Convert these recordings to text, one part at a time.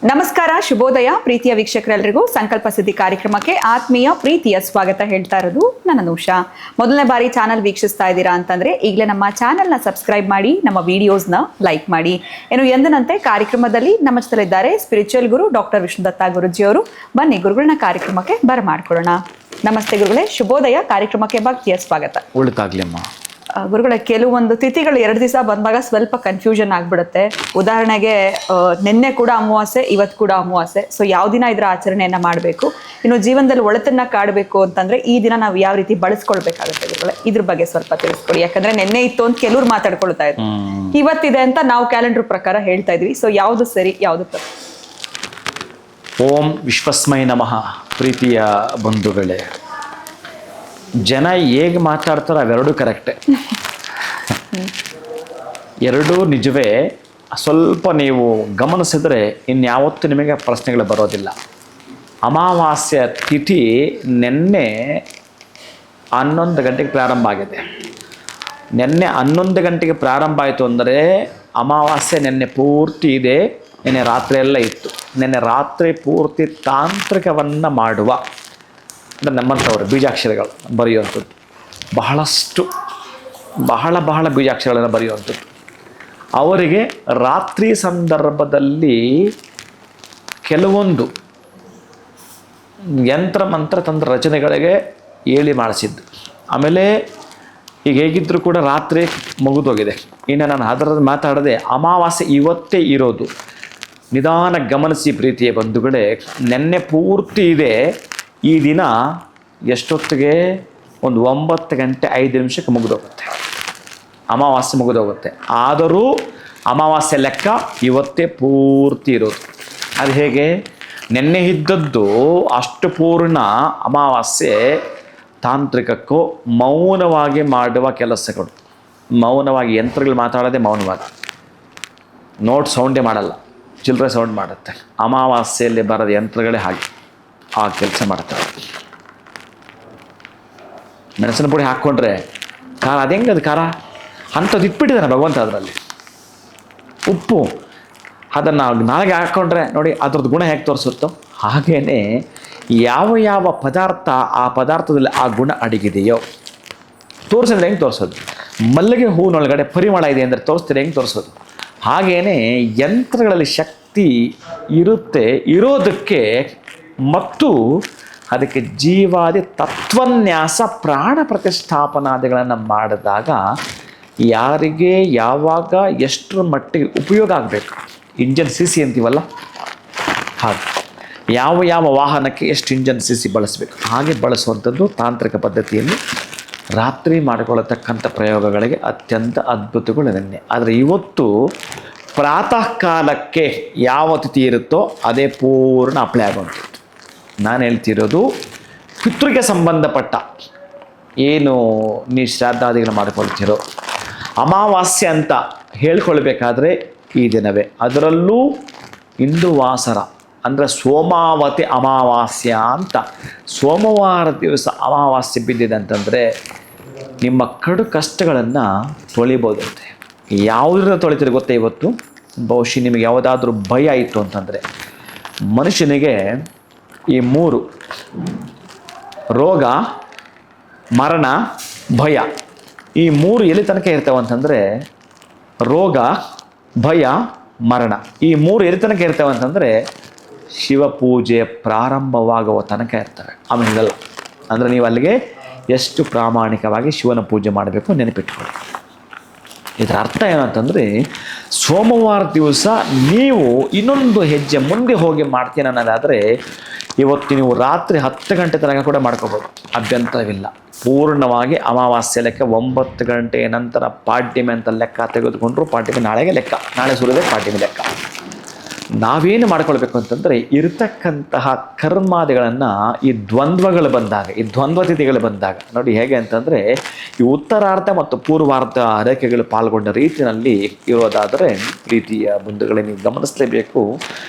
ನಮಸ್ಕಾರ, ಶುಭೋದಯ ಪ್ರೀತಿಯ ವೀಕ್ಷಕರೆಲ್ಲರಿಗೂ ಸಂಕಲ್ಪ ಸಿದ್ಧಿ ಕಾರ್ಯಕ್ರಮಕ್ಕೆ ಆತ್ಮೀಯ ಪ್ರೀತಿಯ ಸ್ವಾಗತ ಹೇಳ್ತಾ ಇರೋದು ನನ್ನ ನೂಷಾ. ಮೊದಲನೇ ಬಾರಿ ಚಾನಲ್ ವೀಕ್ಷಿಸ್ತಾ ಇದ್ದೀರಾ ಅಂತಂದ್ರೆ ಈಗಲೇ ನಮ್ಮ ಚಾನಲ್ನ ಸಬ್ಸ್ಕ್ರೈಬ್ ಮಾಡಿ, ನಮ್ಮ ವಿಡಿಯೋಸ್ನ ಲೈಕ್ ಮಾಡಿ. ಏನು ಎಂದನಂತೆ ಕಾರ್ಯಕ್ರಮದಲ್ಲಿ ನಮ್ಮ ಜೊತೆಲಿದ್ದಾರೆ ಸ್ಪಿರಿಚುವಲ್ ಗುರು ಡಾಕ್ಟರ್ ವಿಷ್ಣುದತ್ತ ಗುರುಜಿ ಅವರು. ಬನ್ನಿ ಗುರುಗಳನ್ನ ಕಾರ್ಯಕ್ರಮಕ್ಕೆ ಬರಮಾಡ್ಕೊಳ್ಳೋಣ. ನಮಸ್ತೆ ಗುರುಗಳೇ, ಶುಭೋದಯ ಕಾರ್ಯಕ್ರಮಕ್ಕೆ ಭಕ್ತಿಯ ಸ್ವಾಗತ. ಒಳ್ಳೆದಾಗ್ಲಿಮ್ಮ. ಗುರುಗಳೇ, ಕೆಲವೊಂದು ತಿಥಿಗಳು 2 ದಿವಸ ಬಂದಾಗ ಸ್ವಲ್ಪ ಕನ್ಫ್ಯೂಷನ್ ಆಗ್ಬಿಡುತ್ತೆ. ಉದಾಹರಣೆಗೆ ನಿನ್ನೆ ಕೂಡ ಅಮಾವಾಸ್ಯೆ, ಇವತ್ತು ಕೂಡ ಅಮಾವಾಸ್ಯೆ. ಸೊ ಯಾವ ದಿನ ಇದರ ಆಚರಣೆಯನ್ನ ಮಾಡಬೇಕು, ಇನ್ನು ಜೀವನದಲ್ಲಿ ಒಳಿತನ್ನ ಕಾಡಬೇಕು ಅಂತಂದ್ರೆ ಈ ದಿನ ನಾವು ಯಾವ ರೀತಿ ಬಳಸ್ಕೊಳ್ಬೇಕಾಗುತ್ತೆ ಗುರುಗಳೇ, ಇದ್ರ ಬಗ್ಗೆ ಸ್ವಲ್ಪ ತಿಳಿಸ್ಕೊಡಿ. ಯಾಕಂದ್ರೆ ನಿನ್ನೆ ಇತ್ತು ಅಂತ ಕೆಲವ್ರು ಮಾತಾಡ್ಕೊಳ್ತಾ ಇದ್ರು, ಇವತ್ತಿದೆ ಅಂತ ನಾವು ಕ್ಯಾಲೆಂಡರ್ ಪ್ರಕಾರ ಹೇಳ್ತಾ ಇದ್ವಿ. ಸೊ ಯಾವ್ದು ಸರಿ, ಯಾವ್ದು ತಪ್ಪು? ಓಂ ವಿಶ್ವಸ್ಮೈ ನಮಃ. ಪ್ರೀತಿಯ ಬಂಧುಗಳೇ, ಜನ ಹೇಗೆ ಮಾತಾಡ್ತಾರೋ ಅವೆರಡೂ ಕರೆಕ್ಟೇ, ಎರಡೂ ನಿಜವೇ. ಸ್ವಲ್ಪ ನೀವು ಗಮನಿಸಿದ್ರೆ ಇನ್ಯಾವತ್ತೂ ನಿಮಗೆ ಪ್ರಶ್ನೆಗಳು ಬರೋದಿಲ್ಲ. ಅಮಾವಾಸ್ಯ ತಿಥಿ ನಿನ್ನೆ 11 ಗಂಟೆಗೆ ಪ್ರಾರಂಭ ಆಗಿದೆ. ನಿನ್ನೆ 11 ಗಂಟೆಗೆ ಪ್ರಾರಂಭ ಆಯಿತು ಅಂದರೆ ಅಮಾವಾಸ್ಯೆ ನಿನ್ನೆ ಪೂರ್ತಿ ಇದೆ. ನಿನ್ನೆ ರಾತ್ರಿ ಎಲ್ಲ ಇತ್ತು. ನಿನ್ನೆ ರಾತ್ರಿ ಪೂರ್ತಿ ತಾಂತ್ರಿಕವನ್ನು ಮಾಡುವ ಅಂದರೆ ನಮ್ಮಂಥವ್ರು ಬೀಜಾಕ್ಷರಗಳು ಬರೆಯುವಂಥದ್ದು, ಬಹಳ ಬೀಜಾಕ್ಷರಗಳನ್ನು ಬರೆಯುವಂಥದ್ದು. ಅವರಿಗೆ ರಾತ್ರಿ ಸಂದರ್ಭದಲ್ಲಿ ಕೆಲವೊಂದು ಯಂತ್ರ ಮಂತ್ರ ತಂತ್ರ ರಚನೆಗಳಿಗೆ ಹೇಳಿ ಮಾಡಿಸಿದ್ದು. ಆಮೇಲೆ ಈಗ ಹೇಗಿದ್ದರೂ ಕೂಡ ರಾತ್ರಿ ಮುಗಿದೋಗಿದೆ. ಇನ್ನು ನಾನು ಅದರ ಮಾತಾಡದೆ ಅಮಾವಾಸ್ಯೆ ಇವತ್ತೇ ಇರೋದು. ನಿಧಾನ ಗಮನಿಸಿ ಪ್ರೀತಿಯ ಬಂಧುಗಳೇ, ನೆನ್ನೆ ಪೂರ್ತಿ ಇದೆ. ಈ ದಿನ ಎಷ್ಟೊತ್ತಿಗೆ? ಒಂದು 9 ಗಂಟೆ 5 ನಿಮಿಷಕ್ಕೆ ಮುಗಿದೋಗುತ್ತೆ, ಅಮಾವಾಸ್ಯೆ ಮುಗಿದೋಗುತ್ತೆ. ಆದರೂ ಅಮಾವಾಸ್ಯೆ ಲೆಕ್ಕ ಇವತ್ತೇ ಪೂರ್ತಿ ಇರೋದು. ಅದು ಹೇಗೆ? ನೆನ್ನೆ ಇದ್ದದ್ದು ಅಷ್ಟು ಪೂರ್ಣ ಅಮಾವಾಸ್ಯೆ ತಾಂತ್ರಿಕಕ್ಕೂ ಮೌನವಾಗಿ ಮಾಡುವ ಕೆಲಸಗಳು. ಮೌನವಾಗಿ ಯಂತ್ರಗಳು ಮಾತಾಡೋದೇ ಮೌನವಾಗಿ, ನೋಟ್ ಸೌಂಡೇ ಮಾಡಲ್ಲ, ಚಿಲ್ಲರೆ ಸೌಂಡ್ ಮಾಡುತ್ತೆ. ಅಮಾವಾಸ್ಯೆಯಲ್ಲಿ ಬರೋದು ಯಂತ್ರಗಳೇ ಹಾಗೆ ಆ ಕೆಲಸ ಮಾಡ್ತಾರೆ. ಮೆಣಸಿನ ಪುಡಿ ಹಾಕ್ಕೊಂಡ್ರೆ ಖಾರ, ಅದು ಹೆಂಗೆ ಅದು ಖಾರ ಅಂಥದ್ದು ಇಟ್ಬಿಟ್ಟಿದ್ದಾನೆ ಭಗವಂತ ಅದರಲ್ಲಿ. ಉಪ್ಪು ಅದನ್ನು ನಾಳೆಗೆ ಹಾಕ್ಕೊಂಡ್ರೆ ನೋಡಿ ಅದರದ್ದು ಗುಣ ಹೇಗೆ ತೋರಿಸುತ್ತೋ ಹಾಗೇ ಯಾವ ಪದಾರ್ಥ ಆ ಪದಾರ್ಥದಲ್ಲಿ ಆ ಗುಣ ಅಡಗಿದೆಯೋ ತೋರಿಸಿದ್ರೆ ಹೆಂಗೆ ತೋರಿಸೋದು? ಮಲ್ಲಿಗೆ ಹೂವಿನೊಳಗಡೆ ಪರಿಮಳ ಇದೆ ಅಂದರೆ ತೋರಿಸ್ತೀರಿ, ಹೆಂಗೆ ತೋರಿಸೋದು? ಹಾಗೇ ಯಂತ್ರಗಳಲ್ಲಿ ಶಕ್ತಿ ಇರುತ್ತೆ. ಇರೋದಕ್ಕೆ ಮತ್ತು ಅದಕ್ಕೆ ಜೀವಾದಿ ತತ್ವನ್ಯಾಸ ಪ್ರಾಣ ಪ್ರತಿಷ್ಠಾಪನಾದಿಗಳನ್ನು ಮಾಡಿದಾಗ ಯಾರಿಗೆ ಯಾವಾಗ ಎಷ್ಟರ ಮಟ್ಟಿಗೆ ಉಪಯೋಗ ಆಗಬೇಕು, ಇಂಜನ್ CC ಅಂತೀವಲ್ಲ ಹಾಗೆ, ಯಾವ ವಾಹನಕ್ಕೆ ಎಷ್ಟು ಇಂಜನ್ CC ಬಳಸಬೇಕು ಹಾಗೆ ಬಳಸುವಂಥದ್ದು ತಾಂತ್ರಿಕ ಪದ್ಧತಿಯಲ್ಲಿ ರಾತ್ರಿ ಮಾಡಿಕೊಳ್ಳತಕ್ಕಂಥ ಪ್ರಯೋಗಗಳಿಗೆ ಅತ್ಯಂತ ಅದ್ಭುತಗಳು ನಿನ್ನೆ. ಆದರೆ ಇವತ್ತು ಪ್ರಾತಃ ಕಾಲಕ್ಕೆ ಯಾವ ತಿಥಿ ಇರುತ್ತೋ ಅದೇ ಪೂರ್ಣ ಅಪ್ಲೈ ಆಗುವಂಥದ್ದು. ನಾನು ಹೇಳ್ತಿರೋದು ಪಿತೃಗೆ ಸಂಬಂಧಪಟ್ಟ ಏನು ನೀವು ಶ್ರಾದ್ದಾದಿಗಳು ಮಾಡಿಕೊಳ್ತಿರೋ ಅಮಾವಾಸ್ಯೆ ಅಂತ ಹೇಳ್ಕೊಳ್ಬೇಕಾದ್ರೆ ಈ ದಿನವೇ. ಅದರಲ್ಲೂ ಇಂದು ವಾಸರ ಅಂದರೆ ಸೋಮಾವತಿ ಅಮಾವಾಸ್ಯ ಅಂತ ಸೋಮವಾರ ದಿವಸ ಅಮಾವಾಸ್ಯೆ ಬಿದ್ದಿದೆ ಅಂತಂದರೆ ನಿಮ್ಮ ಕಡು ಕಷ್ಟಗಳನ್ನು ತೊಳಿಬೋದಂತೆ. ಯಾವುದರಿಂದ ತೊಳಿತೀರಿ ಗೊತ್ತೇ? ಇವತ್ತು ಬಹುಶಃ ನಿಮಗೆ ಯಾವುದಾದ್ರೂ ಭಯ ಇತ್ತು ಅಂತಂದರೆ, ಮನುಷ್ಯನಿಗೆ ಈ 3 ರೋಗ, ಮರಣ, ಭಯ, ಈ 3 ಎಲ್ಲಿ ತನಕ ಇರ್ತಾವೆ ಅಂತಂದರೆ ರೋಗ, ಭಯ, ಮರಣ, ಈ 3 ಎಲ್ಲಿ ತನಕ ಇರ್ತಾವೆ ಅಂತಂದರೆ ಶಿವಪೂಜೆ ಪ್ರಾರಂಭವಾಗುವ ತನಕ ಇರ್ತವೆ. ಆಮೇಲೆ ಇರಲ್ಲ. ಅಂದರೆ ನೀವು ಅಲ್ಲಿಗೆ ಎಷ್ಟು ಪ್ರಾಮಾಣಿಕವಾಗಿ ಶಿವನ ಪೂಜೆ ಮಾಡಬೇಕು ನೆನಪಿಟ್ಕೊಳ್ಳಿ. ಇದರ ಅರ್ಥ ಏನಂತಂದರೆ ಸೋಮವಾರ ದಿವಸ ನೀವು ಇನ್ನೊಂದು ಹೆಜ್ಜೆ ಮುಂದೆ ಹೋಗಿ ಮಾಡ್ತೀನಿ ಅನ್ನೋದಾದರೆ ಇವತ್ತು ನೀವು ರಾತ್ರಿ 10 ಗಂಟೆ ತನಕ ಕೂಡ ಮಾಡ್ಕೋಬೋದು, ಅಭ್ಯಂತರವಿಲ್ಲ. ಪೂರ್ಣವಾಗಿ ಅಮಾವಾಸ್ಯೆ ಲೆಕ್ಕ 9 ಗಂಟೆಯ ನಂತರ ಪಾಡ್ಯಮೆ ಅಂತ ಲೆಕ್ಕ ತೆಗೆದುಕೊಂಡ್ರು ಪಾಡ್ಯಮೆ ನಾಳೆಗೆ ಲೆಕ್ಕ, ನಾಳೆ ಸುರಿದೆ ಪಾಡ್ಯಮೆ ಲೆಕ್ಕ. ನಾವೇನು ಮಾಡ್ಕೊಳ್ಬೇಕು ಅಂತಂದರೆ ಇರತಕ್ಕಂತಹ ಕರ್ಮಾದಿಗಳನ್ನು ಈ ದ್ವಂದ್ವಗಳು ಬಂದಾಗ, ಈ ದ್ವಂದ್ವ ತಿಥಿಗಳು ಬಂದಾಗ ನೋಡಿ ಹೇಗೆ ಅಂತಂದರೆ ಈ ಉತ್ತರಾರ್ಧ ಮತ್ತು ಪೂರ್ವಾರ್ಧ ರೇಖೆಗಳು ಪಾಲ್ಗೊಂಡ ರೀತಿಯಲ್ಲಿ ಇರೋದಾದರೆ ಪ್ರೀತಿಯ ಬಂಧುಗಳೇ ನೀವು ಗಮನಿಸಲೇಬೇಕು.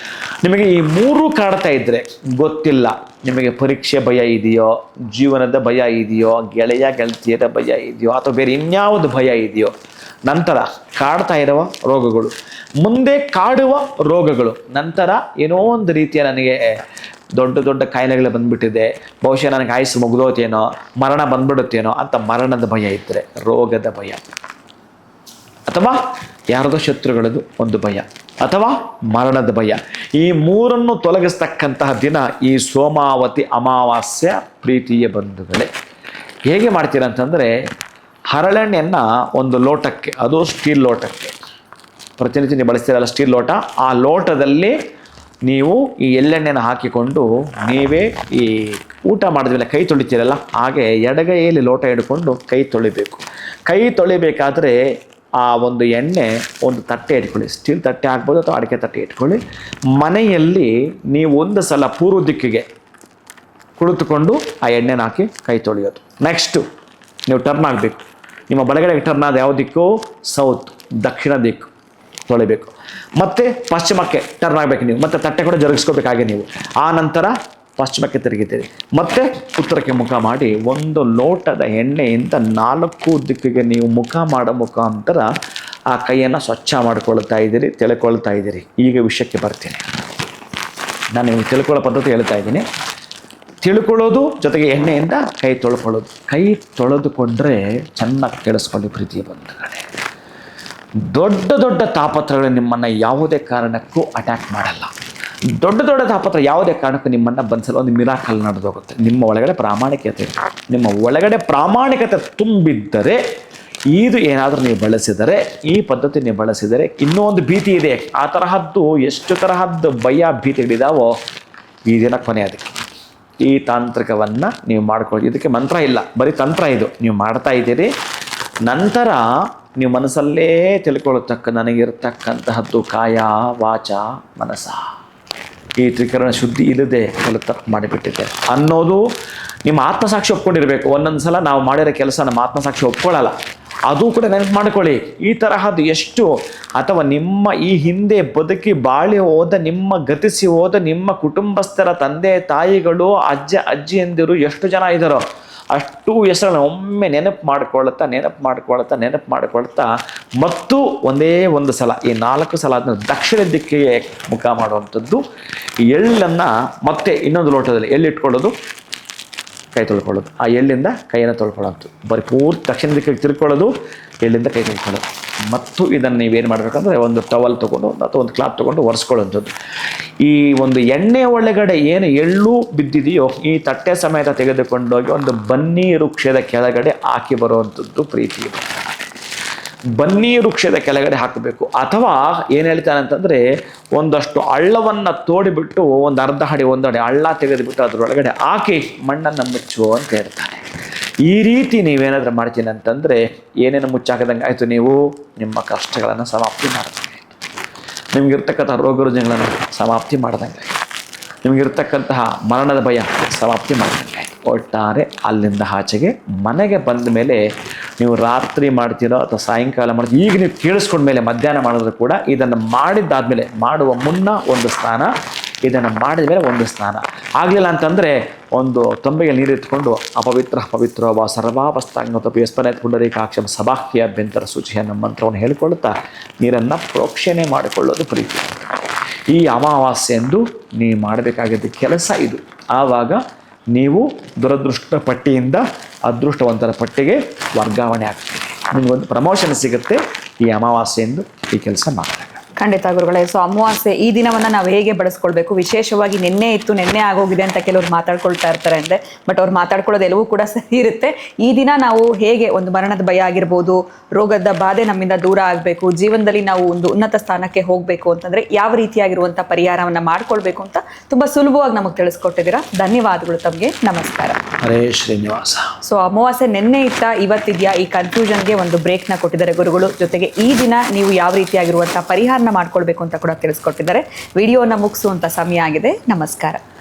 ನಿಮಗೆ ಈ 3 ಕಾಡ್ತಾ ಇದ್ದರೆ ಗೊತ್ತಿಲ್ಲ, ನಿಮಗೆ ಪರೀಕ್ಷೆ ಭಯ ಇದೆಯೋ, ಜೀವನದ ಭಯ ಇದೆಯೋ, ಗೆಳೆಯ ಗೆಳತಿಯರ ಭಯ ಇದೆಯೋ, ಅಥವಾ ಬೇರೆ ಇನ್ಯಾವುದು ಭಯ ಇದೆಯೋ, ನಂತರ ಕಾಡ್ತಾ ಇರುವ ರೋಗಗಳು, ಮುಂದೆ ಕಾಡುವ ರೋಗಗಳು, ನಂತರ ಏನೋ ಒಂದು ರೀತಿಯ ನನಗೆ ದೊಡ್ಡ ದೊಡ್ಡ ಕಾಯಿಲೆಗಳು ಬಂದ್ಬಿಟ್ಟಿದೆ, ಬಹುಶಃ ನನಗೆ ಆಯುಸ್ಸು ಮುಗಿದೋತೇನೋ, ಮರಣ ಬಂದ್ಬಿಡುತ್ತೇನೋ ಅಂತ ಮರಣದ ಭಯ ಇದ್ದರೆ, ರೋಗದ ಭಯ, ಅಥವಾ ಯಾರದೋ ಶತ್ರುಗಳದ್ದು ಒಂದು ಭಯ, ಅಥವಾ ಮರಣದ ಭಯ, ಈ ಮೂರನ್ನು ತೊಲಗಿಸ್ತಕ್ಕಂತಹ ದಿನ ಈ ಸೋಮಾವತಿ ಅಮಾವಾಸ್ಯ ಪ್ರೀತಿಯ ಬಂಧುಗಳೇ. ಹೇಗೆ ಮಾಡ್ತೀರ ಅಂತಂದರೆ, ಹರಳೆಣ್ಣೆಯನ್ನು ಒಂದು ಲೋಟಕ್ಕೆ, ಅದು ಸ್ಟೀಲ್ ಲೋಟಕ್ಕೆ, ಪ್ರತಿನಿತ್ಯ ನೀವು ಬಳಸ್ತೀರಲ್ಲ ಸ್ಟೀಲ್ ಲೋಟ, ಆ ಲೋಟದಲ್ಲಿ ನೀವು ಈ ಎಳ್ಳೆಣ್ಣೆನ ಹಾಕಿಕೊಂಡು ನೀವೇ ಈ ಊಟ ಮಾಡಿದ್ಮೇಲೆ ಕೈ ತೊಳಿತೀರಲ್ಲ, ಹಾಗೆ ಎಡಗೈಯಲ್ಲಿ ಲೋಟ ಹಿಡ್ಕೊಂಡು ಕೈ ತೊಳಿಬೇಕು. ಕೈ ತೊಳಿಬೇಕಾದ್ರೆ ಆ ಒಂದು ಎಣ್ಣೆ ಒಂದು ತಟ್ಟೆ ಇಟ್ಕೊಳ್ಳಿ, ಸ್ಟೀಲ್ ತಟ್ಟೆ ಹಾಕ್ಬೋದು ಅಥವಾ ಅಡಿಕೆ ತಟ್ಟೆ ಇಟ್ಕೊಳ್ಳಿ. ಮನೆಯಲ್ಲಿ ನೀವು ಒಂದು ಸಲ ಪೂರ್ವ ದಿಕ್ಕಿಗೆ ಕುಳಿತುಕೊಂಡು ಆ ಎಣ್ಣೆನ ಹಾಕಿ ಕೈ ತೊಳೆಯೋದು. ನೆಕ್ಸ್ಟು ನೀವು ಟರ್ನ್ ಆಗಬೇಕು, ನಿಮ್ಮ ಬಲಗಡೆಗೆ ಟರ್ನ್ ಆದ ಯಾವ ದಿಕ್ಕು? ಸೌತ್, ದಕ್ಷಿಣ ದಿಕ್ಕು ತೊಳಿಬೇಕು. ಮತ್ತು ಪಶ್ಚಿಮಕ್ಕೆ ಟರ್ನ್ ಆಗಬೇಕು ನೀವು, ಮತ್ತು ತಟ್ಟೆ ಕೂಡ ಜರುಗಿಸ್ಕೋಬೇಕಾಗೆ ನೀವು. ಆ ನಂತರ ಪಶ್ಚಿಮಕ್ಕೆ ತಿರುಗಿದ್ದೀರಿ, ಮತ್ತೆ ಉತ್ತರಕ್ಕೆ ಮುಖ ಮಾಡಿ ಒಂದು ಲೋಟದ ಎಣ್ಣೆಯಿಂದ 4 ದಿಕ್ಕಿಗೆ ನೀವು ಮುಖ ಮಾಡೋ ಮುಖಾಂತರ ಆ ಕೈಯನ್ನು ಸ್ವಚ್ಛ ಮಾಡ್ಕೊಳ್ತಾ ಇದ್ದೀರಿ, ತಿಳ್ಕೊಳ್ತಾ ಇದ್ದೀರಿ. ಈಗ ವಿಷಯಕ್ಕೆ ಬರ್ತೀನಿ. ನಾನು ನಿಮಗೆ ತಿಳ್ಕೊಳ್ಳೋ ಪದ್ಧತಿ ಹೇಳ್ತಾ ಇದ್ದೀನಿ. ತಿಳ್ಕೊಳ್ಳೋದು ಜೊತೆಗೆ ಎಣ್ಣೆಯಿಂದ ಕೈ ತೊಳ್ಕೊಳ್ಳೋದು. ಕೈ ತೊಳೆದುಕೊಂಡ್ರೆ ಚೆನ್ನಾಗಿ ಕೇಳಿಸ್ಕೊಳ್ಳಿ ಪ್ರೀತಿಯ ಬಂಧುಗಳೇ, ದೊಡ್ಡ ದೊಡ್ಡ ತಾಪತ್ರಗಳು ನಿಮ್ಮನ್ನು ಯಾವುದೇ ಕಾರಣಕ್ಕೂ ಅಟ್ಯಾಕ್ ಮಾಡಲ್ಲ. ದೊಡ್ಡ ದೊಡ್ಡ ತಾಪತ್ರ ಯಾವುದೇ ಕಾರಣಕ್ಕೂ ನಿಮ್ಮನ್ನು ಬಂಧಿಸಲು ಒಂದು ಮಿರಾಕಲ್ ನಡೆದೋಗುತ್ತೆ. ನಿಮ್ಮ ಒಳಗಡೆ ಪ್ರಾಮಾಣಿಕತೆ, ನಿಮ್ಮ ಒಳಗಡೆ ಪ್ರಾಮಾಣಿಕತೆ ತುಂಬಿದ್ದರೆ, ಇದು ಏನಾದರೂ ನೀವು ಬಳಸಿದರೆ, ಈ ಪದ್ಧತಿ ನೀವು ಬಳಸಿದರೆ, ಇನ್ನೂ ಒಂದು ಭೀತಿ ಇದೆ. ಆ ತರಹದ್ದು ಎಷ್ಟು ತರಹದ್ದು ಭಯ ಭೀತಿಗಳಿದಾವೋ ಈ ದಿನ ಕೊನೆ ಅದಕ್ಕೆ. ಈ ತಾಂತ್ರಿಕವನ್ನು ನೀವು ಮಾಡ್ಕೊಳ್ಳಿ. ಇದಕ್ಕೆ ಮಂತ್ರ ಇಲ್ಲ, ಬರೀ ತಂತ್ರ ಇದು. ನೀವು ಮಾಡ್ತಾ ಇದ್ದೀರಿ, ನಂತರ ನೀವು ಮನಸ್ಸಲ್ಲೇ ತಿಳ್ಕೊಳ್ಳತಕ್ಕ ನನಗಿರ್ತಕ್ಕಂತಹದ್ದು ಕಾಯ ವಾಚ ಮನಸ್ಸ, ಈ ತ್ರಿಕರಣ ಶುದ್ಧಿ ಇಲ್ಲದೆ ಕೆಲವು ತಪ್ಪು ಮಾಡಿಬಿಟ್ಟಿದೆ ಅನ್ನೋದು ನಿಮ್ಮ ಆತ್ಮಸಾಕ್ಷಿ ಒಪ್ಕೊಂಡಿರಬೇಕು. ಒಂದೊಂದು ಸಲ ನಾವು ಮಾಡಿರೋ ಕೆಲಸ ನಮ್ಮ ಆತ್ಮಸಾಕ್ಷಿ ಒಪ್ಕೊಳ್ಳಲ್ಲ, ಅದು ಕೂಡ ನೆನಪು ಮಾಡ್ಕೊಳ್ಳಿ. ಈ ತರಹದ್ದು ಎಷ್ಟು, ಅಥವಾ ನಿಮ್ಮ ಈ ಹಿಂದೆ ಬದುಕಿ ಬಾಳಿ ಹೋದ, ನಿಮ್ಮ ಗತಿಸಿ ಹೋದ ನಿಮ್ಮ ಕುಟುಂಬಸ್ಥರ ತಂದೆ ತಾಯಿಗಳು, ಅಜ್ಜ ಅಜ್ಜಿಯಂದಿರು ಎಷ್ಟು ಜನ ಇದ್ದಾರೋ ಅಷ್ಟು ಹೆಸರನ್ನು ಒಮ್ಮೆ ನೆನಪು ಮಾಡ್ಕೊಳ್ತಾ ಮತ್ತು ಒಂದೇ ಒಂದು ಸಲ, ಈ 4 ಸಲ ಆದ್ಮೇಲೆ ದಕ್ಷಿಣ ದಿಕ್ಕಿಗೆ ಮುಖ ಮಾಡುವಂಥದ್ದು. ಎಳ್ಳನ್ನು ಮತ್ತೆ ಇನ್ನೊಂದು ಲೋಟದಲ್ಲಿ ಎಳ್ಳಿಟ್ಕೊಳ್ಳೋದು, ಕೈ ತೊಳ್ಕೊಳ್ಳೋದು, ಆ ಎಳ್ಳಿಂದ ಕೈಯನ್ನು ತೊಳ್ಕೊಳ್ಳೋದು, ಬರೀ ಪೂರ್ತಿ ದಕ್ಷಿಣ ದಿಕ್ಕಿಗೆ ತಿರ್ಕೊಳ್ಳೋದು, ಎಳ್ಳಿಂದ ಕೈ ತೊಳ್ಕೊಳ್ಳೋದು. ಮತ್ತು ಇದನ್ನು ನೀವೇನು ಮಾಡಬೇಕಂದ್ರೆ ಒಂದು ಟವಲ್ ತೊಗೊಂಡು ಅಥವಾ ಒಂದು ಕ್ಲಾತ್ ತೊಗೊಂಡು ಒರೆಸ್ಕೊಳ್ಳೋಂಥದ್ದು. ಈ ಒಂದು ಎಣ್ಣೆ ಒಳಗಡೆ ಏನು ಎಳ್ಳು ಬಿದ್ದಿದೆಯೋ ಈ ತಟ್ಟೆ ಸಮೇತ ತೆಗೆದುಕೊಂಡೋಗಿ ಒಂದು ಬನ್ನಿ ವೃಕ್ಷದ ಕೆಳಗಡೆ ಹಾಕಿ ಬರುವಂಥದ್ದು ಪ್ರೀತಿ. ಬನ್ನಿ ವೃಕ್ಷದ ಕೆಳಗಡೆ ಹಾಕಬೇಕು. ಅಥವಾ ಏನು ಹೇಳ್ತಾನೆ ಅಂತಂದರೆ, ಒಂದಷ್ಟು ಹಳ್ಳವನ್ನು ತೋಡಿಬಿಟ್ಟು ಒಂದು ಅರ್ಧ ಅಡಿ ಹಳ್ಳ ತೆಗೆದುಬಿಟ್ಟು ಅದರೊಳಗಡೆ ಹಾಕಿ ಮಣ್ಣನ್ನು ಮುಚ್ಚು ಅಂತ ಹೇಳ್ತಾನೆ. ಈ ರೀತಿ ನೀವೇನಾದರೂ ಮಾಡ್ತೀನಿ ಅಂತಂದರೆ ಏನೇನು ಮುಚ್ಚಾಕದಂಗೆ ಆಯಿತು, ನೀವು ನಿಮ್ಮ ಕಷ್ಟಗಳನ್ನು ಸಮಾಪ್ತಿ ಮಾಡ್ದಂಗೆ ಆಯಿತು, ನಿಮಗಿರ್ತಕ್ಕಂಥ ರೋಗ ರುಜಿನಗಳನ್ನು ಸಮಾಪ್ತಿ ಮಾಡ್ದಂಗೆ ಆಯಿತು, ನಿಮಗಿರ್ತಕ್ಕಂತಹ ಮರಣದ ಭಯ ಸಮಾಪ್ತಿ ಮಾಡ್ದಂಗೆ ಆಯಿತು. ಒಟ್ಟಾರೆ ಅಲ್ಲಿಂದ ಆಚೆಗೆ ಮನೆಗೆ ಬಂದ ಮೇಲೆ ನೀವು ರಾತ್ರಿ ಮಾಡ್ತೀರೋ ಅಥವಾ ಸಾಯಂಕಾಲ ಮಾಡ್ತೀರೋ, ಈಗ ನೀವು ಕೇಳಿಸ್ಕೊಂಡ್ಮೇಲೆ ಮಧ್ಯಾಹ್ನ ಮಾಡಿದ್ರು ಕೂಡ ಇದನ್ನು ಮಾಡಿದ್ದಾದಮೇಲೆ, ಮಾಡುವ ಮುನ್ನ ಒಂದು ಸ್ನಾನ, ಇದನ್ನು ಮಾಡಿದ ಮೇಲೆ ಒಂದು ಸ್ನಾನ. ಆಗಲಿಲ್ಲ ಅಂತಂದರೆ ಒಂದು ತೊಂಬೆಗೆ ನೀರಿಟ್ಕೊಂಡು ಪವಿತ್ರ ವಾ ಸರ್ವಾವಸ್ಥಾಂಗತಪಿ ಯಸ್ಪನೇತ್ ಪುಂಡರೀಕಾಕ್ಷಂ ಸಭಾಹ್ಯ ಅಭ್ಯಂತರ ಸೂಚಿ ಅನ್ನೋ ಮಂತ್ರವನ್ನು ಹೇಳಿಕೊಳ್ಳುತ್ತಾ ನೀರನ್ನು ಪ್ರೋಕ್ಷಣೆ ಮಾಡಿಕೊಳ್ಳೋದು ಪ್ರೀತಿ. ಈ ಅಮಾವಾಸ್ಯೆಂದು ನೀವು ಮಾಡಬೇಕಾಗಿದ್ದ ಕೆಲಸ ಇದು. ಆವಾಗ ನೀವು ದುರದೃಷ್ಟ ಪಟ್ಟಿಯಿಂದ ಅದೃಷ್ಟವಂತರ ಪಟ್ಟಿಗೆ ವರ್ಗಾವಣೆ ಆಗ್ತೀರಿ. ನಿಮಗೊಂದು ಪ್ರಮೋಷನ್ ಸಿಗುತ್ತೆ ಈ ಅಮಾವಾಸ್ಯೆಂದು ಈ ಕೆಲಸ ಮಾಡಿದಾಗ. ಖಂಡಿತ ಗುರುಗಳೇ. ಸೊ ಅಮಾವಾಸ್ಯೆ ಈ ದಿನವನ್ನು ನಾವು ಹೇಗೆ ಬಳಸ್ಕೊಳ್ಬೇಕು, ವಿಶೇಷವಾಗಿ ನಿನ್ನೆ ಆಗೋಗಿದೆ ಅಂತ ಕೆಲವರು ಮಾತಾಡ್ಕೊಳ್ತಾ ಇರ್ತಾರೆ ಅಂದರೆ, ಬಟ್ ಅವ್ರು ಮಾತಾಡ್ಕೊಳ್ಳೋದು ಎಲ್ಲವೂ ಕೂಡ ಸರಿ ಇರುತ್ತೆ. ಈ ದಿನ ನಾವು ಹೇಗೆ ಒಂದು ಮರಣದ ಭಯ ಆಗಿರ್ಬೋದು, ರೋಗದ ಬಾಧೆ ನಮ್ಮಿಂದ ದೂರ ಆಗಬೇಕು, ಜೀವನದಲ್ಲಿ ನಾವು ಒಂದು ಉನ್ನತ ಸ್ಥಾನಕ್ಕೆ ಹೋಗಬೇಕು ಅಂತಂದರೆ ಯಾವ ರೀತಿಯಾಗಿರುವಂಥ ಪರಿಹಾರವನ್ನು ಮಾಡ್ಕೊಳ್ಬೇಕು ಅಂತ ತುಂಬ ಸುಲಭವಾಗಿ ನಮಗೆ ತಿಳಿಸ್ಕೊಟ್ಟಿದ್ದೀರಾ. ಧನ್ಯವಾದಗಳು ತಮಗೆ. ನಮಸ್ಕಾರ. ಹರೇ ಶ್ರೀನಿವಾಸ. ಸೊ ಅಮಾವಾಸ್ಯೆ ನಿನ್ನೆ ಇತ್ತ ಇವತ್ತಿದೆಯಾ, ಈ ಕನ್ಫ್ಯೂಷನ್ಗೆ ಒಂದು ಬ್ರೇಕ್ನ ಕೊಟ್ಟಿದ್ದಾರೆ ಗುರುಗಳು. ಜೊತೆಗೆ ಈ ದಿನ ನೀವು ಯಾವ ರೀತಿಯಾಗಿರುವಂಥ ಪರಿಹಾರ ಮಾಡ್ಕೊಳ್ಬೇಕು ಅಂತ ಕೂಡ ತಿಳಿಸ್ಕೊಟ್ಟಿದ್ದಾರೆ. ವಿಡಿಯೋನ ಮುಗಿಸುವಂತ ಸಮಯ ಆಗಿದೆ. ನಮಸ್ಕಾರ.